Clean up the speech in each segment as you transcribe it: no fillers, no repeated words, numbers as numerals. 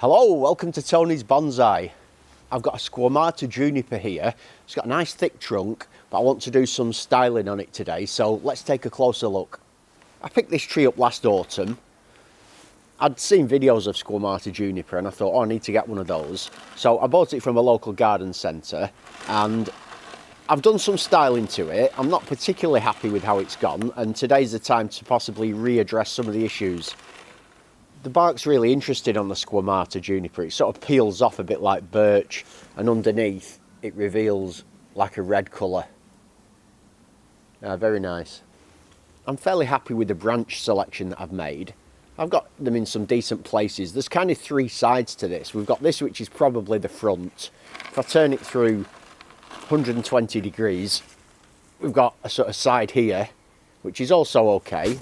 Hello, welcome to Tony's Bonsai. I've got a Squamata juniper here. It's got a nice thick trunk, but I want to do some styling on it today, so let's take a closer look. I picked this tree up last autumn. I'd seen videos of Squamata juniper and I thought, oh, I need to get one of those. So I bought it from a local garden centre and I've done some styling to it. I'm not particularly happy with how it's gone, and today's the time to possibly readdress some of the issues. The bark's really interesting on the Squamata juniper. It sort of peels off a bit like birch, and underneath it reveals like a red colour. Very nice. I'm fairly happy with the branch selection that I've made. I've got them in some decent places. There's kind of three sides to this. We've got this, which is probably the front. If I turn it through 120 degrees, we've got a sort of side here, which is also okay,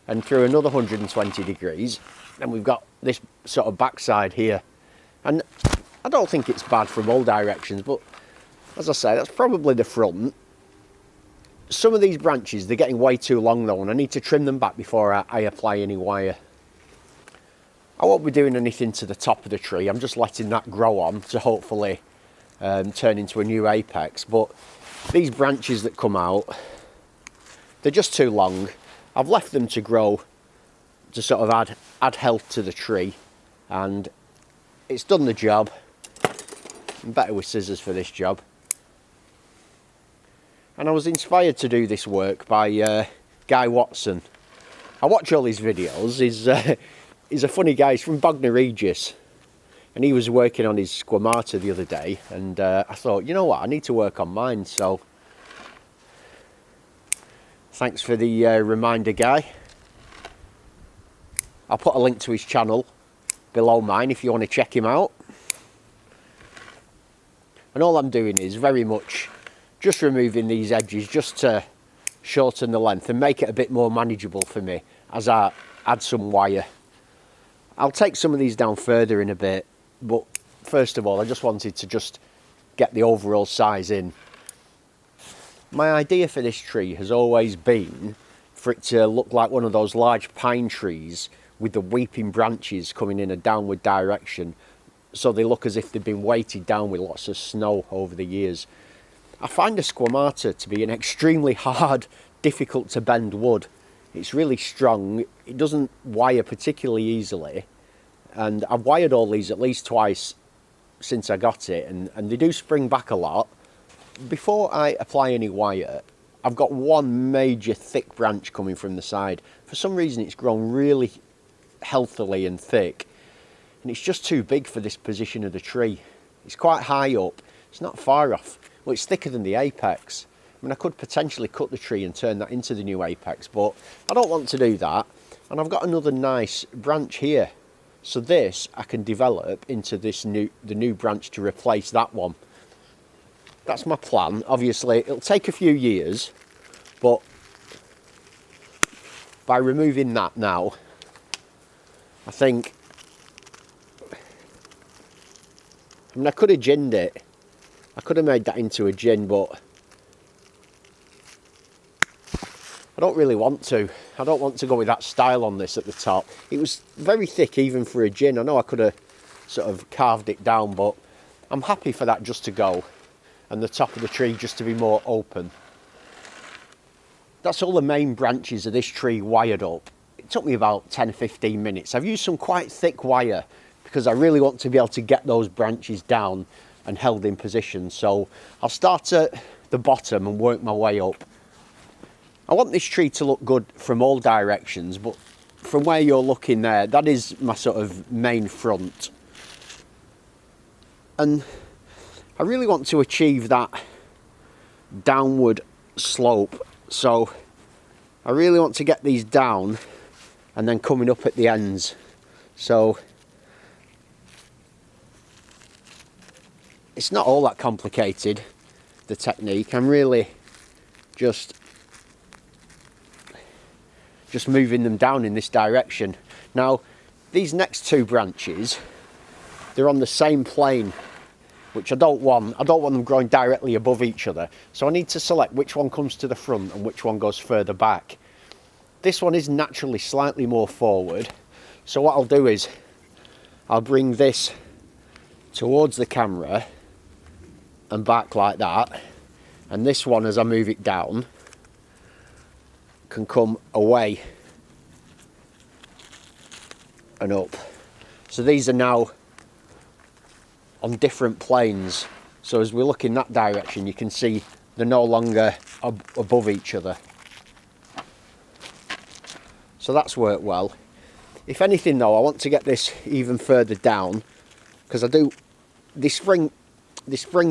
and through another 120 degrees, and we've got this sort of backside here. And I don't think it's bad from all directions, but as I say, that's probably the front. Some of these branches, they're getting way too long though, and I need to trim them back before I apply any wire. I won't be doing anything to the top of the tree. I'm just letting that grow on to hopefully turn into a new apex. But these branches that come out, they're just too long. I've left them to grow to sort of add health to the tree, and it's done the job. I'm better with scissors for this job. And I was inspired to do this work by Guy Watson. I watch all his videos. He's a funny guy. He's from Bognor Regis, and he was working on his Squamata the other day, and I thought, you know what, I need to work on mine. So thanks for the reminder, Guy. I'll put a link to his channel below mine if you want to check him out. And all I'm doing is very much just removing these edges just to shorten the length and make it a bit more manageable for me as I add some wire. I'll take some of these down further in a bit, but first of all I just wanted to just get the overall size in. My idea for this tree has always been for it to look like one of those large pine trees with the weeping branches coming in a downward direction, so they look as if they've been weighted down with lots of snow over the years. I find the Squamata to be an extremely hard, difficult to bend wood. It's really strong. It doesn't wire particularly easily, and I've wired all these at least twice since I got it, and they do spring back a lot. Before I apply any wire, I've got one major thick branch coming from the side. For some reason it's grown really healthily and thick, and it's just too big for this position of the tree. It's quite high up. It's not far off. Well, it's thicker than the apex. I mean, I could potentially cut the tree and turn that into the new apex, but I don't want to do that. And I've got another nice branch here, so this I can develop into the new branch to replace that one. That's my plan. Obviously it'll take a few years, but by removing that now, I think, I mean, I could have ginned it. I could have made that into a gin, but I don't really want to. I don't want to go with that style on this at the top. It was very thick even for a gin. I know I could have sort of carved it down, but I'm happy for that just to go, and the top of the tree just to be more open. That's all the main branches of this tree wired up. It took me about 10 or 15 minutes. I've used some quite thick wire because I really want to be able to get those branches down and held in position. So I'll start at the bottom and work my way up. I want this tree to look good from all directions, but from where you're looking there, that is my sort of main front. And I really want to achieve that downward slope. So I really want to get these down and then coming up at the ends. So it's not all that complicated, the technique. I'm really just moving them down in this direction. Now, these next two branches, they're on the same plane, which I don't want. I don't want them growing directly above each other. So I need to select which one comes to the front and which one goes further back. This one is naturally slightly more forward. So what I'll do is I'll bring this towards the camera and back like that, and this one, as I move it down, can come away and up. So these are now on different planes, so as we look in that direction you can see they're no longer above each other. So that's worked well. If anything though, I want to get this even further down, because they spring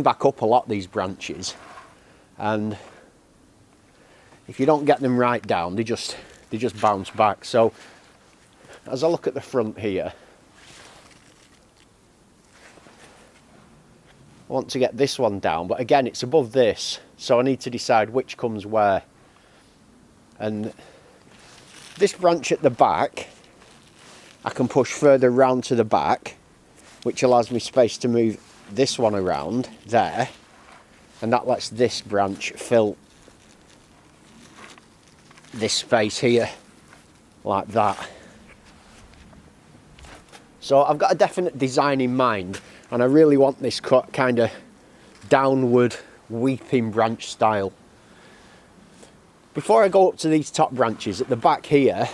back up a lot, these branches, and if you don't get them right down, they just bounce back. So as I look at the front here, I want to get this one down, but again it's above this, so I need to decide which comes where. And this branch at the back I can push further round to the back, which allows me space to move this one around there, and that lets this branch fill this space here like that. So I've got a definite design in mind, and I really want this kind of downward weeping branch style. Before I go up to these top branches, at the back here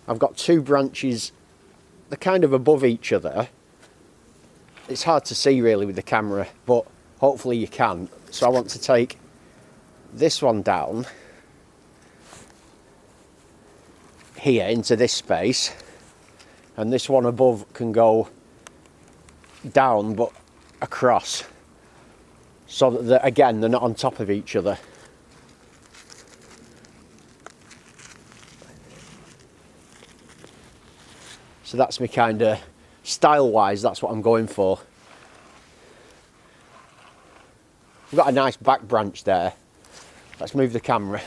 I've got two branches, they're kind of above each other. It's hard to see really with the camera, but hopefully you can. So I want to take this one down here into this space, and this one above can go down but across, so that again they're not on top of each other. So that's me kind of style wise, that's what I'm going for. We've got a nice back branch there. Let's move the camera.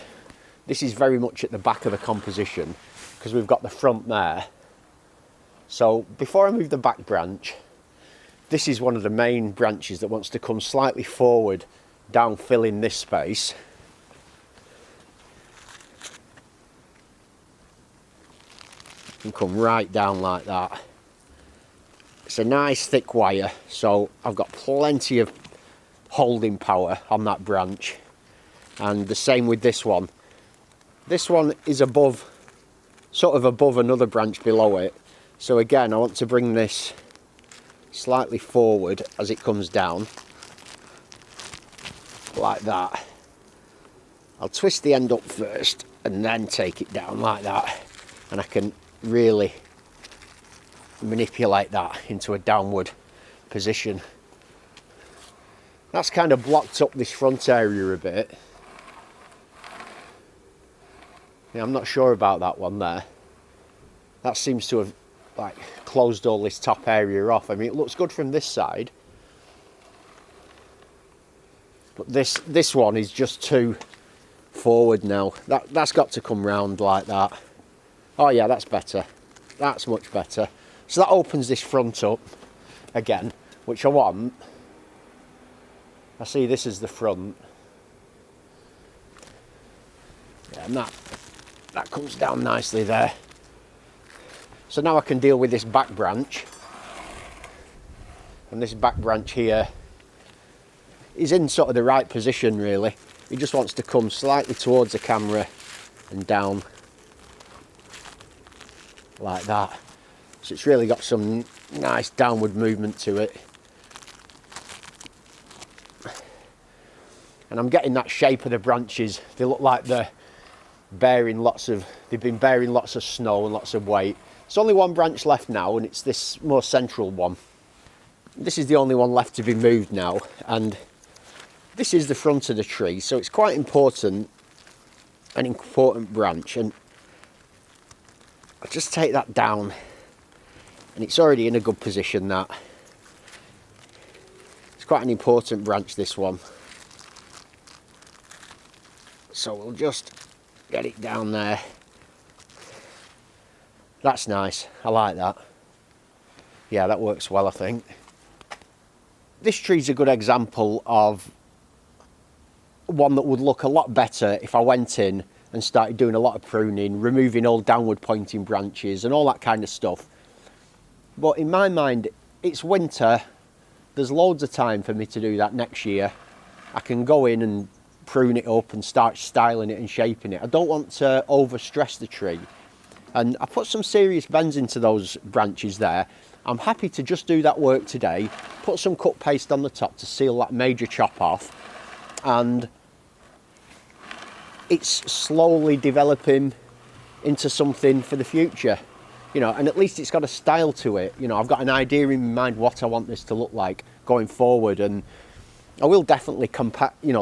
This is very much at the back of the composition because we've got the front there. So before I move the back branch, this is one of the main branches that wants to come slightly forward, down filling this space. And come right down like that. It's a nice thick wire, so I've got plenty of holding power on that branch. And the same with this one. This one is above, sort of above another branch below it. So again, I want to bring this slightly forward as it comes down, like that. I'll twist the end up first and then take it down like that, and I can really manipulate that into a downward position. That's kind of blocked up this front area a bit. Yeah, I'm not sure about that one there. That seems to have like closed all this top area off. I mean, it looks good from this side, but this one is just too forward now. That's got to come round like that. Oh yeah, that's better. That's much better. So that opens this front up again, which I want. I see this as the front. Yeah, and that comes down nicely there. So now I can deal with this back branch. And this back branch here is in sort of the right position really. He just wants to come slightly towards the camera and down like that. So it's really got some nice downward movement to it. And I'm getting that shape of the branches. They look like they've been bearing lots of snow and lots of weight. There's only one branch left now, and it's this more central one. This is the only one left to be moved now, and this is the front of the tree, so it's quite important, an important branch. And I'll just take that down, and it's already in a good position. That it's quite an important branch, this one. So we'll just get it down there. That's nice, I like that. Yeah, that works well, I think. This tree's a good example of one that would look a lot better if I went in and started doing a lot of pruning, removing all downward pointing branches and all that kind of stuff. But in my mind, it's winter. There's loads of time for me to do that next year. I can go in and prune it up and start styling it and shaping it. I don't want to overstress the tree. And I put some serious bends into those branches there. I'm happy to just do that work today, put some cut paste on the top to seal that major chop off, and it's slowly developing into something for the future, you know, and at least it's got a style to it. You know, I've got an idea in my mind what I want this to look like going forward, and I will definitely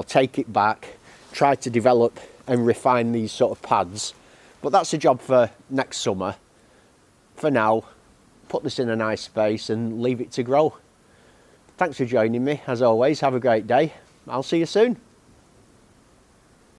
take it back, try to develop and refine these sort of pads, but that's a job for next summer. For now, put this in a nice space and leave it to grow. Thanks for joining me. As always, have a great day. I'll see you soon.